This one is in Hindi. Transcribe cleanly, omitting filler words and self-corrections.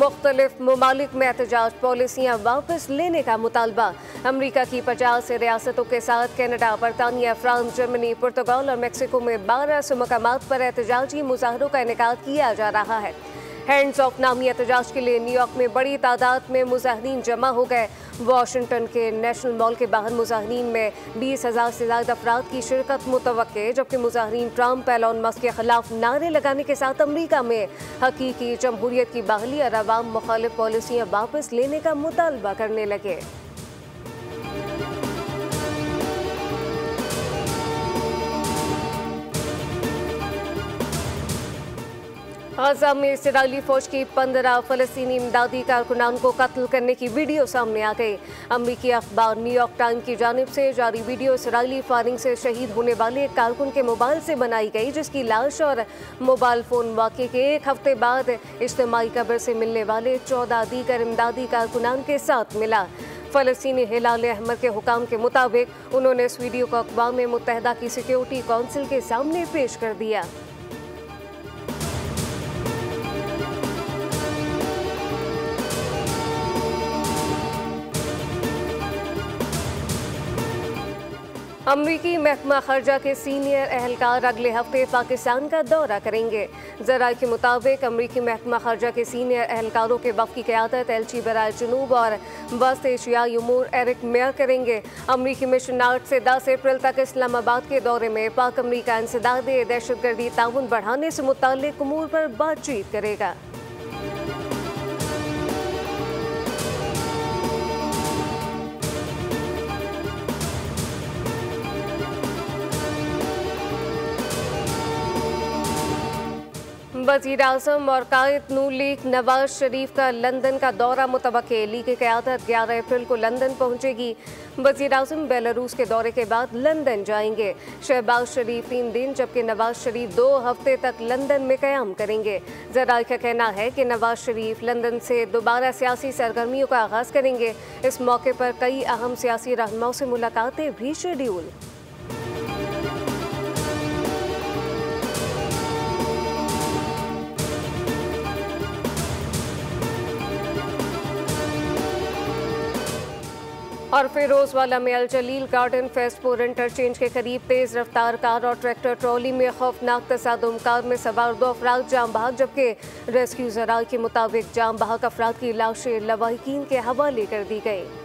मुख्तलिफ ममालिक में एहतजाज, पॉलिसियाँ वापस लेने का मुतालबा। अमरीका की 50 रियासतों के साथ कनाडा, बरतानिया, फ्रांस, जर्मनी, पुर्तगाल और मेक्सिको में 12 मकामात पर एहतजाजी मुजाहरों का इनेकाद किया जा रहा है। हैंड्स ऑफ नामी एहतजाज के लिए न्यूयॉर्क में बड़ी तादाद में मुजाहिरीन जमा हो गए। वाशिंगटन के नेशनल मॉल के बाहर मुजाहिरीन में 20,000 से ज़्यादा अफराद की शिरकत मुतवक्के, जबकि मुजाहिरीन ट्रंप, एलन मस्क के खिलाफ नारे लगाने के साथ अमरीका में हकीकी जमहूरियत की बहाली और अवाम मुखालिफ पॉलिसियाँ वापस लेने का मुतालबा करने लगे। गाज़ा में इस्राईली फौज की 15 फ़लस्तीनी इमदादी कारकुनान को कत्ल करने की वीडियो सामने आ गई। अमरीकी अखबार न्यूयॉर्क टाइम्स की जानिब से जारी वीडियो इस्राईली फायरिंग से शहीद होने वाले एक कारकुन के मोबाइल से बनाई गई, जिसकी लाश और मोबाइल फ़ोन वाक़े के एक हफ्ते बाद इज्तिमाई कब्र से मिलने वाले 14 दीगर इमदादी कारकुनान के साथ मिला। फ़लस्तीनी हिलाल अहमर के हुकाम के मुताबिक उन्होंने इस वीडियो को अक़वाम मुत्तहिदा की सिक्योरिटी काउंसिल के सामने पेश कर दिया। अमरीकी महकमा खर्जा के सीनियर अहलकार अगले हफ्ते पाकिस्तान का दौरा करेंगे। ज़राए के मुताबिक अमरीकी महकमा खर्जा के सीनियर अहलकारों के वफ़द की क़यादत एलची बराए जनूब और वस्त एशियाई उमूर एरिक मेयर करेंगे। अमरीकी मिशन 8 से 10 अप्रैल तक इस्लामाबाद के दौरे में पाक अमरीका इंसदाद दहशतगर्दी ताउन बढ़ाने से मुताल्लिक़ उमूर पर बातचीत करेगा। वज़ीर आज़म और कायद नून लीग नवाज शरीफ का लंदन का दौरा मुतवक्के। लीग की क़यादत 11 अप्रैल को लंदन पहुंचेगी। वज़ीर आज़म बेलारूस के दौरे के बाद लंदन जाएंगे। शहबाज शरीफ 3 दिन जबकि नवाज शरीफ 2 हफ्ते तक लंदन में क़याम करेंगे। ज़राए का कहना है कि नवाज शरीफ लंदन से दोबारा सियासी सरगर्मियों का आगाज़ करेंगे। इस मौके पर कई अहम सियासी रहनुमाओं से मुलाकातें भी शेड्यूल। और फिरोजवाला में अल जलील गार्डन फेस्टपुर इंटरचेंज के करीब तेज़ रफ्तार कार और ट्रैक्टर ट्रॉली में खौफनाक तसादुम। कार में सवार 2 अफराद जाम बहक, जबकि रेस्क्यू ज़राए के मुताबिक जाम बहक अफराद की लाशें लवाहिकीन के हवाले कर दी गई।